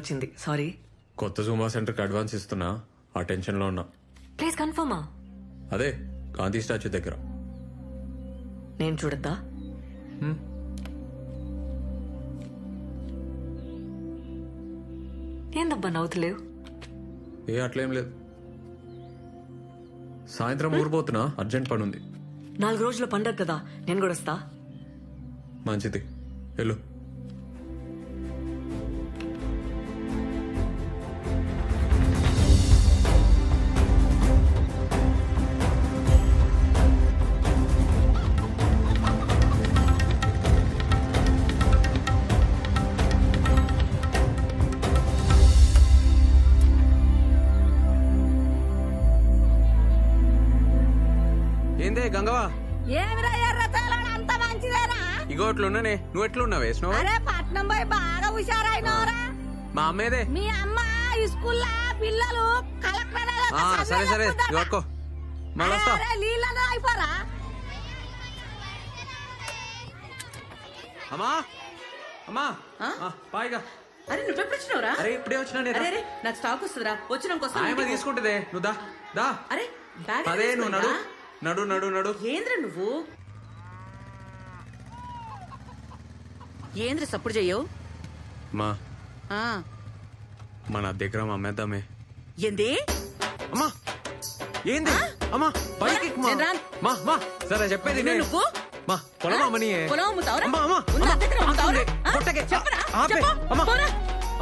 వచ్చింది, సారీ. కొత్త జూమా సెంటర్కి అడ్వాన్స్ ఇస్తున్నా, ఆ టెన్షన్లో ఉన్నా. ప్లీజ్ కన్ఫర్మా? అదే గాంధీ స్టాచ్యూ దగ్గర. నేను చూడద్దా? ఏందబ్బా నవ్వుతలేవు? అట్లేం లేదు. సాయంత్రం ఊరిపోతున్నా, అర్జెంట్ పని ఉంది. 4 రోజుల పండగ కదా, నేను కూడా వస్తా. మంచిది, వెళ్ళు. ఏందే గంగవా? ఏమిరా ఎర్రచాలని అంత మంచిదేనా? ఇగో అట్లున్నానే, నువ్వు ఎట్లున్నావు వేసినావు? అరే పట్నం పోయి బాగా హుషారైనవరా. మా అమ్మేదే. మీ అమ్మ ఈ స్కూల్లో పిల్లలు కలెక్టర్ సరే సరే ఇగో మళ్ళొస్తా. నీళ్ళలో అయిపోరా. అమ్మా అమ్మా పాయిగా. అరే నువ్వెప్పుడు వచ్చినావురా? అరే ఇప్పుడే వచ్చినా. అరే నాకు స్టాక్ వస్తుందిరా, వచ్చినాక తీసుకుంటుందే. నువ్వు దా దా. అరే బ్యాగ్ అదే నువ్వు నడు నడు నడు నడు. ఏంద్ర నువ్వు ఏంద్ర సప్పుడు చెయ్యవు? మా మన దగ్గర అమ్మేద్దామే. ఏంది? అమ్మా ఏంది? అమ్మా పైకి సరే చెప్పేది నువ్వు మా పొలం అమ్మని. పొలం అమ్ముతావురా? అమ్మా అమ్మా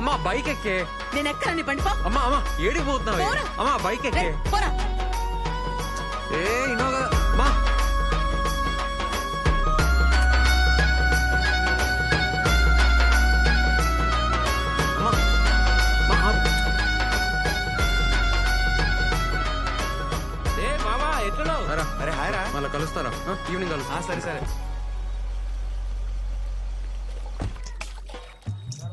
అమ్మా బైక్ ఎక్కే. నేను ఎక్కరా నీ బండి? అమ్మా అమ్మా ఏడికి పోతున్నావు? అమ్మా బైక్ ఎక్కే. పోరా. ఏ ఇన్నో కదా మా. అరే హాయ్ రా. మళ్ళీ కలుస్తారా? ఈవినింగ్ కలుస్తా. సరే సరే.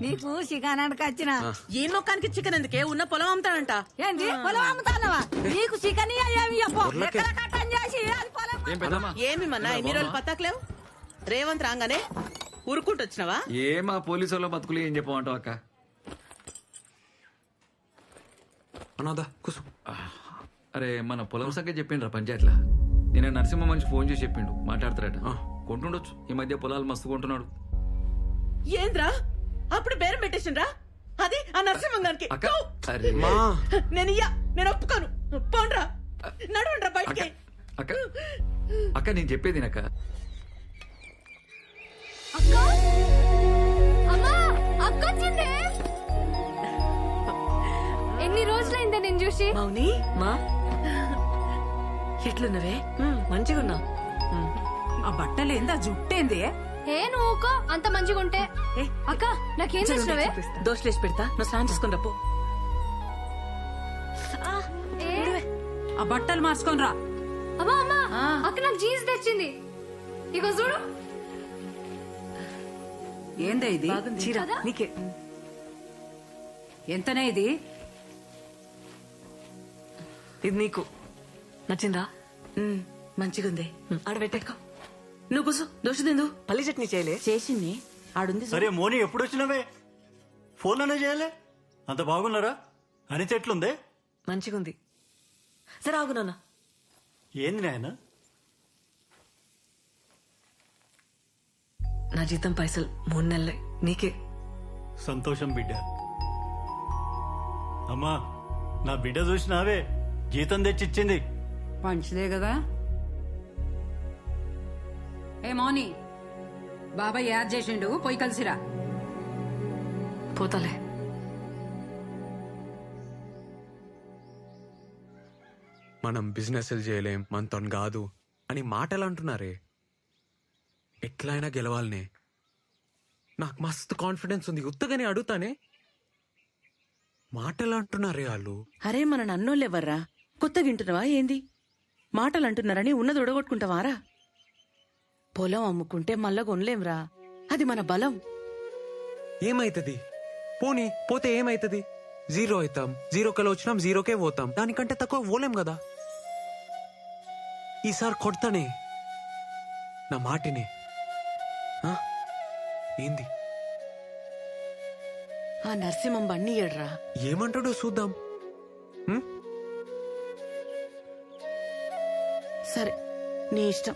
నీకు చికెనానికి వచ్చిన ఈ మొక్కానికి చికెన్ ఎందుకే? ఉన్న పొలం అమ్ముతాడంట. ఏంటి పొలం అమ్ముతానవా? నీకు చికెన్ ఏమి కట్టం చేసి అది పొలం. ఏమి మన్నా ఎన్ని రోజులు పత్తాకలేవు? రేవంత్ రాగానే ఉరుకుంటూ వచ్చినావా? ఏమా పోలీసు వాళ్ళ బతుకులు ఏం చెప్పమంటావు అక్క? అనాదా కూసు. అరే మన పొలం సంగతి చెప్పిండ్రా పంచాయతీలా. నేను నరసింహ మనిషి ఫోన్ చేసి చెప్పిండు, మాట్లాడతారట. కొంటుండొచ్చు, ఈ మధ్య పొలాలు మస్తు కొంటున్నాడు. ఏంద్రా అప్పుడు బేరం పెట్టేసిండ్రా? అది ఆ నరసింహంగానికి. అక్క అరే నేను ఒప్పుకోను. పోండ్రా, నడవండ్రా బయటికి. అక్క అక్క నేను చెప్పేది అక్క. ఎన్ని రోజులైందే నేను చూసి. మౌని మా ఎట్లున్నవే? మంచిగున్నా. ఆ బట్టలు ఏందా జుట్టేంది? ఏ నువ్వుకో అంత మంచిగా ఉంటే. అక్క నాకేం చేసినవే? దోశలేసి పెడతా, నువ్వు స్నానం చేసుకుని రప్పు. ఆ బట్టలు మార్చుకొని రా. అమ్మా అమ్మా అక్క నాకు జీన్స్ తెచ్చింది, ఇగో చూడు. ఏందా ఇది? చీర నీకే. ఎంతనే ఇది? ఇది నీకు నచ్చిందా? మంచిగుంది. ఆడబెట్టేకో. నువ్వు కూసు, దోశ తిందు. పల్లి చట్నీ చేయలే? చేసింది ఆడుంది. సరే మోని ఎప్పుడు వచ్చినావే? ఫోన్లోనే చేయలే? అంత బాగున్నారా? అని చెట్లుందే మంచిగుంది. సరే ఆగు నాన్న. ఏంది నాయన? నా జీతం పైసలు 3 నెలలే, నీకే. సంతోషం బిడ్డ. అమ్మా నా బిడ్డ చూసినావే, జీతం తెచ్చిచ్చింది. మంచిదే కదా. ఏ మౌని, బాబాయ్ యాడ్ చేసిండు, పోయి కలిసిరా. పోతాలే. మనం బిజినెస్ చేయలేం, మనతో కాదు అని మాటలు అంటున్నారే. ఎట్లయినా గెలవాలనే. నాకు మస్తు కాన్ఫిడెన్స్ ఉంది, ఉత్తగానే అడుగుతానే. మాటలు అంటున్నారే వాళ్ళు. అరే మన నన్నోళ్ళెవర్రా? కొత్తగా వింటున్నావా ఏంది? మాటలు అంటున్నారని ఉన్నది ఉడగొట్టుకుంటావారా? పొలం అమ్ముకుంటే మళ్ళా కొనలేంరా, అది మన బలం. ఏమైతుంది? పోనీ పోతే ఏమైతుంది? 0 అవుతాం. 0 వచ్చినాం, 0కే పోతాం. దానికంటే తక్కువ పోలేం కదా. ఈసారి కొడతానే నా మాటిని. ఏంది ఆ నరసింహం బండి ఏడ్రా. ఏమంటాడో చూద్దాం. హ్మ్? సరే నీ ఇష్టం.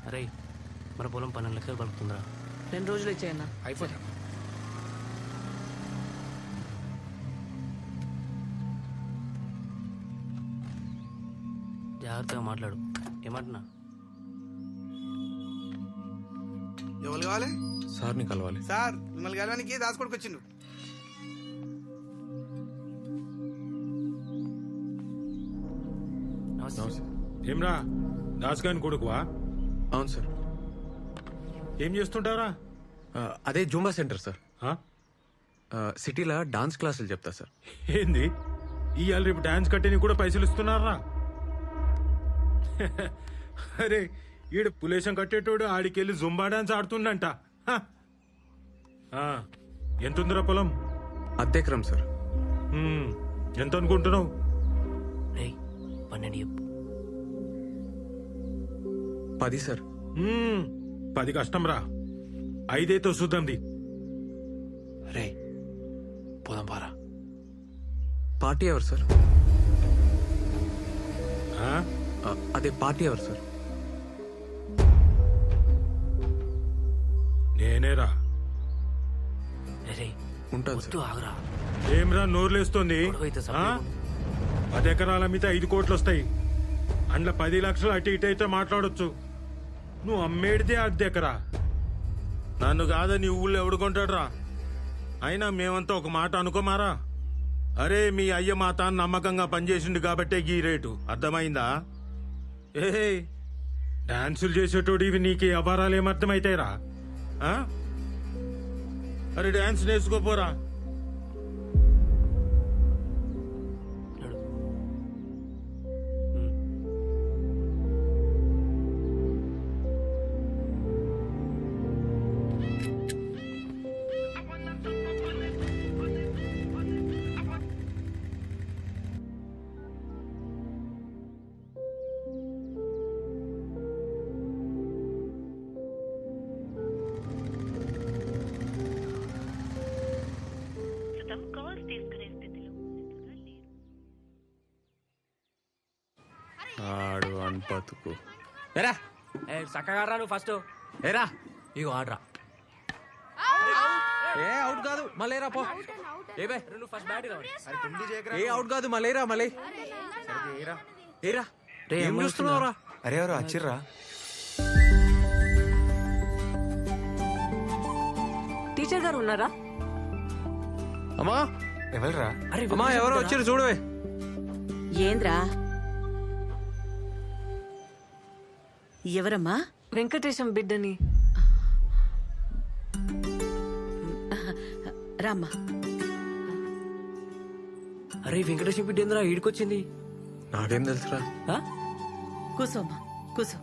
అరే మన పొలం 12 లక్షలు పలుకుతుందిరా. 2 రోజులు ఇచ్చేయన్నా. అయిపోతా. జాగ్రత్తగా మాట్లాడు. ఏమంటున్నా? ఎవరు కావాలి? సార్ని కలవాలి. సార్ మిమ్మల్ని కలవడానికి దాచుకోడికి వచ్చిండు. నమస్తే. ఏమ్రా దాసుగాని కొడుకువా? అవును సార్. ఏం చేస్తుంటారా? అదే జూంబా సెంటర్ సార్. ఆ? సిటీలో డాన్స్ క్లాసులు చెప్తా సార్. ఏంది ఇవాళ రేపు డాన్స్ కట్టేని కూడా పైసలు ఇస్తున్నారా? అరే ఈడ పులేశం కట్టేటోడు ఆడికెళ్ళి జుంబా డాన్స్ ఆడుతుండంట. హ. ఆ, ఎంతుందిరా పొలం? అద్దెకరం సార్. ఎంత అనుకుంటున్నావు? రే 12 చెప్పు. 10 సార్. 10 కష్టం రా. 5 చూద్దాంది. రే పోదాం పారా. పార్టీ ఎవరు సార్? ఆ? అదే పార్టీ ఎవరు సార్? నేనేరా. రే ఉంటాను వద్దు సార్. ఆగరా. ఏమ్రా నోర్లేస్తోంది? గొడవైతే ఆ? సపరేట్. 10 ఎకరాల మీద 5 కోట్లు వస్తాయి. అందులో 10 లక్షలు అటు ఇటు అయితే మాట్లాడొచ్చు. నువ్వు అమ్మేడితే 10 ఎకరా. నన్ను కాదా నీ ఊళ్ళో ఎవడు కొంటాడురా? అయినా మేమంతా ఒక మాట అనుకోమారా. అరే మీ అయ్య మా తాను నమ్మకంగా పనిచేసిండు కాబట్టే ఈ రేటు. అర్థమైందా? ఏ డాన్సులు చేసేటోడు ఇవి నీకు వ్యవహారాలు ఏమర్థమైతాయిరా? ఆ? అరే డాన్స్ నేర్చుకోపోరా. ఆడు అన్పతుకు. ఎరా చక్కగా రా నువ్వు ఫస్ట్. ఏరా ఇగో ఆడరా. ఏ అవుట్ కాదు మళ్ళీరా పో. ఏ బే నువ్వు ఫస్ట్ బ్యాట్ ఏ అవుట్ కాదు మళ్ళీరా మళ్ళీ. ఏరా ఏం చూస్తున్నావురా? అరే ఎవరు వచ్చిర్రా? టీచర్ గారు ఉన్నారా? అమ్మా ఎవరురా? అమ్మా ఎవరో వచ్చారు చూడవే. ఏంద్రా? ఎవరమ్మా? వెంకటేశం బిడ్డని. రామ్మా. అరే వెంకటేశ్వర బిడ్డ ఏంద్రా ఈడికొచ్చింది? నాకేం తెలుసురా? కూసోమ్మా కూసో.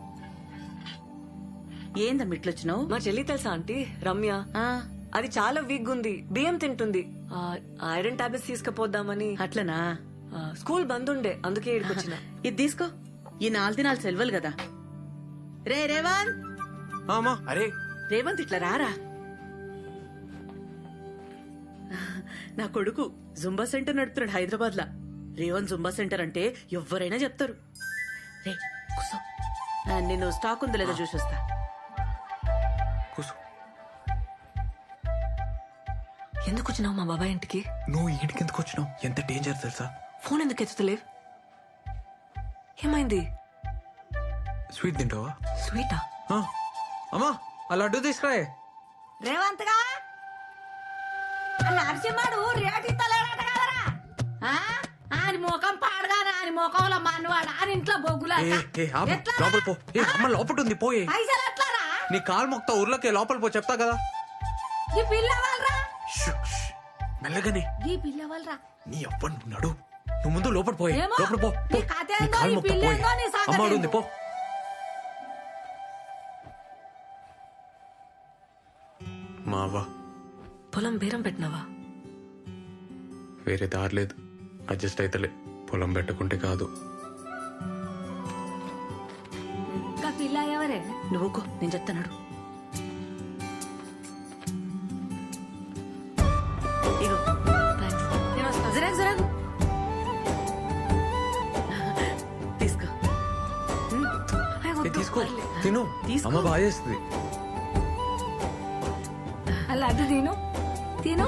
ఏందమ్మా ఇట్లొచ్చినావు? మా చెల్లి తెలుసా ఆంటీ? రమ్య. అది చాలా వీక్ ఉంది, బియ్యం తింటుంది. ఐరన్ టాబ్లెట్స్ తీసుకుపోద్దామని. అట్లనా? స్కూల్ బంద్ ఉండే, అందుకే ఇక్కడికొచ్చిన. ఇది తీసుకో. ఈ 4 దినాలు సెలవులు కదా. రే రేవంత్. అమ్మా అరే రేవంత్ ఇట్లా రారా. నా కొడుకు జుంబా సెంటర్ నడుపుతున్నాడు హైదరాబాద్ లా. రేవంత్ జుంబా సెంటర్ అంటే ఎవరైనా చెప్తారు. రే కూసో. నేను స్టాక్ ఉందో లేదో చూసి వస్తా. కూసు. ఎందుకు వచ్చినావు మా బాబాయ్ ఇంటికి? నువ్వు ఈడికి ఎందుకు వచ్చినావు? ఎంత డేంజర్ తెలుసా? ఫోన్ ఎందుకు ఎత్తుతలేవు? ఏమైంది? స్వీట్ తింటావా? స్వీటా? అమ్మా ఆ లడ్డు తీసుకురాయే. రేవంత్ గా నరసింహడు రేటు ఇస్తలేడట కదరా. ఆయన ముఖం పాడగానే ఆయన ముఖంలో మనవాడు ఆయన ఇంట్లో బొగ్గులా. లోపల పో. అమ్మ లోపల ఉంది పోయే. పైసలు ఎట్లారా? నీ కాలు మొక్తా ఊర్లోకి లోపల పో. చెప్తా కదా. ఈ పిల్ల వాళ్ళరా? మెల్లగానే. ఈ పిల్ల వాళ్ళరా? నీ అవ్వ నడు. నువ్వు ముందు లోపల పోయే. ఏమో. లోపల పో. నీ కథ ఏందో, కాలు ఈ మొక్తా పిల్ల పోయే. ఏందో, నీ సంగతి అమ్మ ఏందో. ఉంది పో. మా అవ్వ పొలం బేరం పెట్టినావా? వేరే దారి లేదు. అడ్జస్ట్ అయితలే. పొలం పెట్టకుంటే కాదు. పిల్ల ఎవరే? నువ్వుకో నేను చెప్తాను. ఇగో నేను వస్తా. జరాగు తీసుకో. అయ్య, వద్దు. తీసుకో పర్లేదు. తిను తీసుకో. అమ్మ బాగా చేస్తుంది. అలా తిను తిను.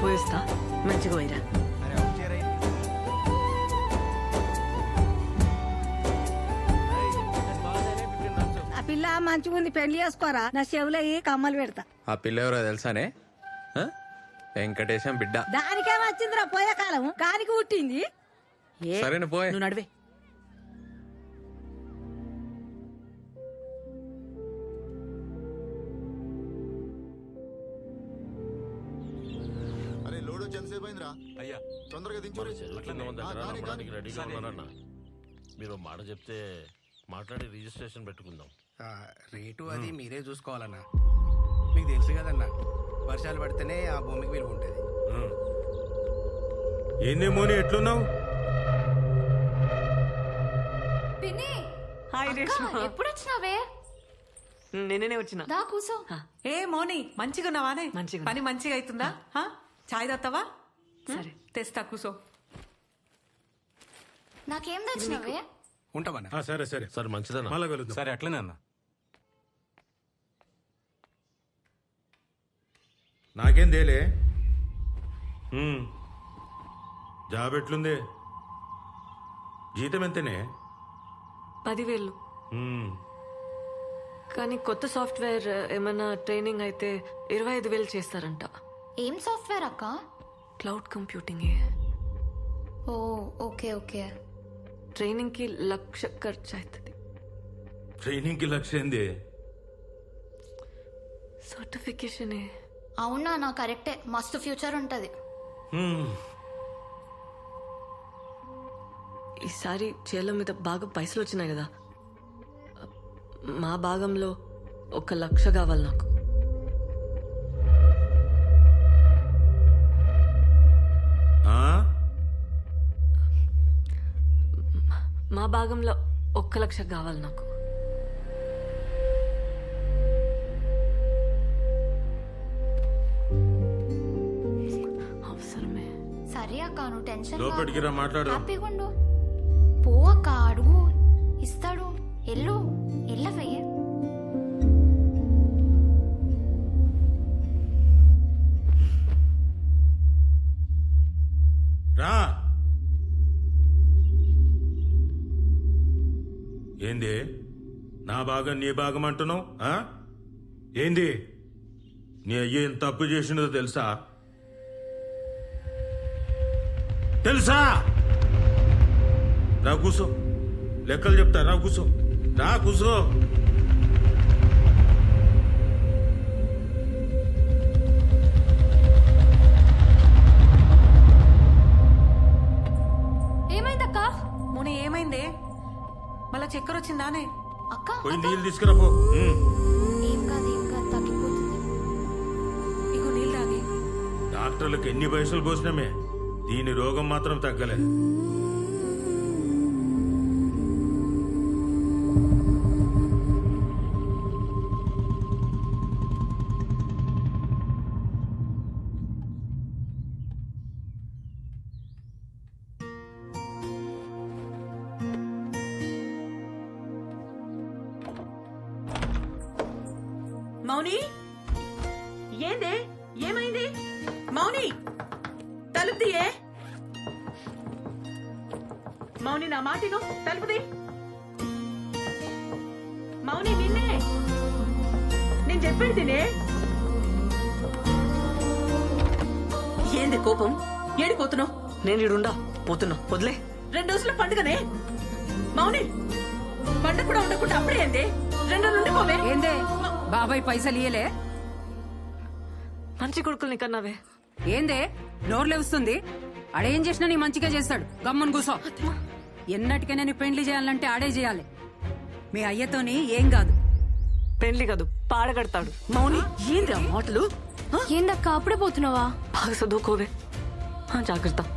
పోయిస్తా. మంచిగా పోయిరా. ఆ పిల్ల మంచిగా ఉంది, పెళ్లి చేసుకోరా. నా చెవులో కమ్మలు పెడతా. ఆ పిల్ల ఎవరో తెలుసానే? ఆ? వెంకటేశం బిడ్డ. దానికే వచ్చిందిరా పోయే కాలం, కానికి పుట్టింది. ఏ, సరేనా పోయ్. నువ్వు నడివే. అరే లోడ్ వచ్చి ఎంతసేపు అయిందిరా? అయ్యా తొందరగా దించు. రెడీగా ఉన్నారన్న. మీరు మాట చెప్తే మాట్లాడి రిజిస్ట్రేషన్ పెట్టుకుందాం. రేటు అది మీరే చూసుకోవాలన్నా. మీకు తెలుసు కదన్నా, వర్షాలు పడితేనే ఆ భూమికి విలువ ఉంటుంది. ఏంది మోని ఎట్లున్నావు? పిన్ని హాయ్ రేష్మ. ఎప్పుడు వచ్చినావే? నిన్ననే వచ్చిన. దా కూసో. ఏ మోని మంచిగా ఉన్నావానే? మంచిగా పని మంచిగా అవుతుందా? చాయ్ తాగుతావా? సరే తెస్తా కూసో. నాకేం తెచ్చినావే? ఉంటామన్నా. సరే సరే సరే మంచిదన్నా. మళ్ళా కలుద్దాం. సరే అట్లనే అన్న. నాకేం తేలే. జాబ్ ఎట్లుంది? జీతం ఎంతనే? 10,000. కానీ కొత్త సాఫ్ట్వేర్ ఏమైనా ట్రైనింగ్ అయితే 25,000 చేస్తారంట. ఏం సాఫ్ట్వేర్ అక్క? Cloud computing. Oh okay okay. Training కి 1,00,000 ఖర్చు అవుతుంది. ట్రైనింగ్ కి లక్ష్యం ఏంది? సర్టిఫికేషన్. అవునా? నా కరెక్టే, మస్తు ఫ్యూచర్ ఉంటది. ఈసారి చేల మీద బాగా పైసలు వచ్చినాయి కదా, మా భాగంలో 1,00,000 కావాలి నాకు. మా భాగంలో 1,00,000 కావాలి నాకు. అవసరమే. సరే అక్క, నువ్వు టెన్షన్ లోపలికి రా, మాట్లాడు. హ్యాపీగా ఉండు. పో అక్క, అడుగు, ఇస్తాడు. ఎల్లు ఎల్లవే. రా. ఏంది నా భాగం నీ భాగం అంటున్నావు? ఏంది నీ అయ్య ఏం తప్పు చేసినదో తెలుసా? తెలుసా? రా కూసో, లెక్కలు చెప్తా. రా కూసో, రా కూసో. ఏమైందక్క? మోని ఏమైందే? మళ్ళా చక్కెర వచ్చిందానే? అక్క పోయి నీళ్ళు తీసుకురా పో. ఏం కాదు తగ్గిపోతుంది. ఇగో నీళ్ళు తాగి. డాక్టర్లకు ఎన్ని పైసలు పోసినామే, దీని రోగం మాత్రం తగ్గలే. మౌని ఏందే? ఏమైంది మౌని? తలుపు తీయే. మౌని నా మాటిను, తలుపుది. మౌని నిన్నే నేను చెప్పాను తినే. ఏంది కోపం? ఏడిపోతున్నావు? నేను ఇడుండా పోతున్నా, వదిలే. 2 రోజుల పండుగనే మౌని. పండుగ కూడా ఉండకుండా అప్పుడే ఏంది? 2 రోజులు ఉండిపోవే. ఏందే బాబాయ్ పైసలు ఇయ్యలే? మంచి కొడుకుల్ని కన్నావే. ఏందే నోర్లే వస్తుంది? ఆడేం చేసినా నీ మంచిగా చేస్తాడు. గమ్మున కూసో. ఎన్నటికైనా నీ పెండ్లి చేయాలంటే ఆడే చేయాలి. మీ అయ్యతోని ఏం కాదు. పెళ్లి కాదు, పాడగడతాడు. మౌని ఏంది ఆ మాటలు? ఏందక్క అప్పుడే పోతున్నావా? బాగా చదువుకోవే. జాగ్రత్త.